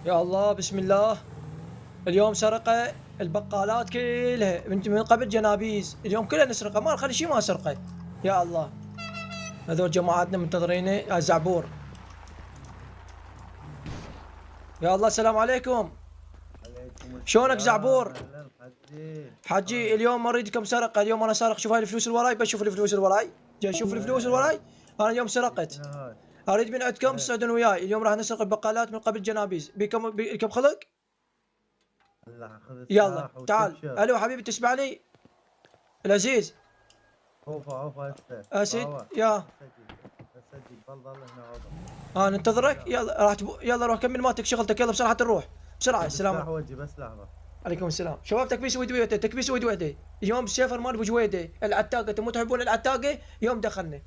يا الله بسم الله. اليوم سرقة البقالات كلها من قبل جنابيز، اليوم كلها نسرقه، ما نخلي شيء ما سرقه. يا الله، هذول جماعاتنا منتظرينه يا زعبور. يا الله السلام عليكم. عليكم شلونك السلام. زعبور؟ اهلا حجي. حجي اليوم ما اريدكم سرقه، اليوم انا سارق. شوف هاي الفلوس اللي وراي، بشوف الفلوس اللي وراي، جاي شوف الفلوس اللي وراي. انا اليوم سرقت. شنو هاي؟ اريد من عندكم تصعدون وياي، اليوم راح نسرق البقالات من قبل جنابيز. بيكم خلق؟ هلا خذ يلا السلاح تعال. وتبشر. الو حبيبي تسمعني؟ العزيز. اوفا اوفا هسه اسيد باور. يا. اسجل ظل هنا عضو. ننتظرك. يلا راح يلا روح كمل مالتك شغلتك، يلا بسرعه نروح بسرعه. السلام السلاح وجهي بس لحظه. عليكم السلام. شباب تكبيس ود ويده، تكبيس ود ويده. اليوم السيفر مال ابو جويده العتاقه، انتم مو تحبون العتاقه؟ يوم دخلنا.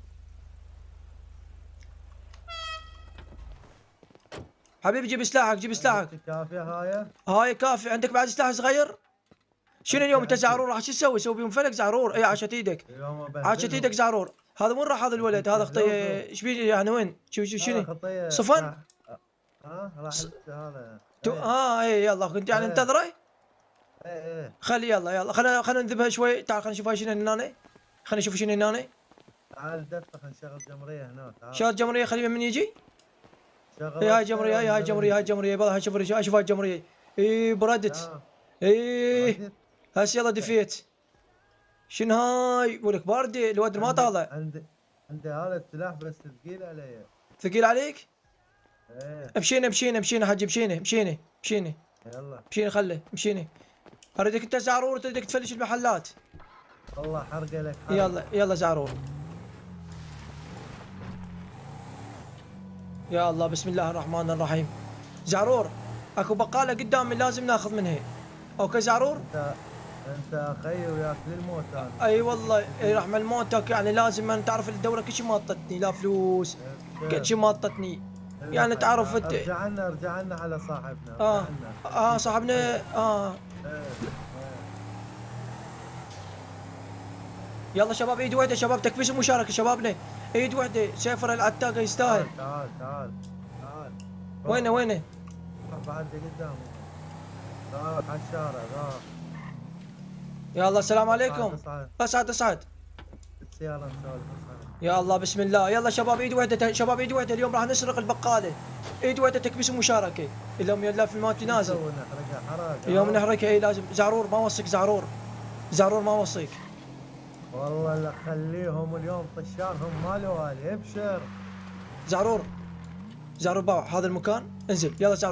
حبيبي جيب سلاحك، جيب سلاحك. كافيه هاي. هاي كافي. عندك بعد سلاح صغير؟ شنو اليوم انت عندي. زعرور راح شو تسوي؟ سوي بيهم فلك زعرور. اي عاشت ايدك، اليوم عاشت ايدك زعرور. هذا وين راح هذا الولد؟ هذا خطيه ايش بيه يعني؟ وين شنو؟ خطيه صفن؟ راح هذا. اي يلا كنت يعني ايه انتظره. ايه. خلي يلا خلينا نذبها شوي. تعال خلينا نشوف هاي شنو هنا. خلينا نشوف شنو هنا. تعال دفع خلينا نشغل جمريه هنا. تعال شغل جمريه. خليه من يجي. شغل. هاي جمريه، هاي جمريه، هاي جمريه. يبا هاي شوف هاي الجمريه. اي بردت. اي هسه يلا دفيت. شنو هاي؟ ولك باردة الواد ما طالع. عندي هذا السلاح بس ثقيل علي. ثقيل عليك؟ ايه مشينا حجي، مشينا. يلا. مشينا خله مشينا. اريدك انت زعرور، تريدك تفلش المحلات. والله حرقه لك حرق. يلا زعرور. يا الله بسم الله الرحمن الرحيم. زعرور اكو بقاله قدامي لازم ناخذ منها. اوكي زعرور. انت اخي وياك للموت انا. اي والله رحم الموتك، يعني لازم. انت تعرف الدوره كل شيء ما اعطتني، لا فلوس كل شيء ما اعطتني. يعني تعرف انت. ارجع لنا على صاحبنا. صاحبنا. ايه. يلا شباب ايد واحده، شباب تكبيس المشاركه شبابنا. ايد واحده، سيفر العتاقه يستاهل. تعال. وينه؟ بعد قدام. راح على الشارع راح. يلا السلام عليكم. اسعد. السيارة نسولف. يا الله بسم الله. يلا شباب ايد واحده، شباب ايد واحده. اليوم راح نسرق البقاله. ايد واحده تكبيس المشاركه. اليوم يلا في المات نازل. اليوم نحرقها. اي لازم. زعرور ما وصيك. زعرور ما وصيك. والله لا خليهم اليوم طشارهم ماله والي. ابشر زعرور باع هذا المكان. انزل يلا زعرور.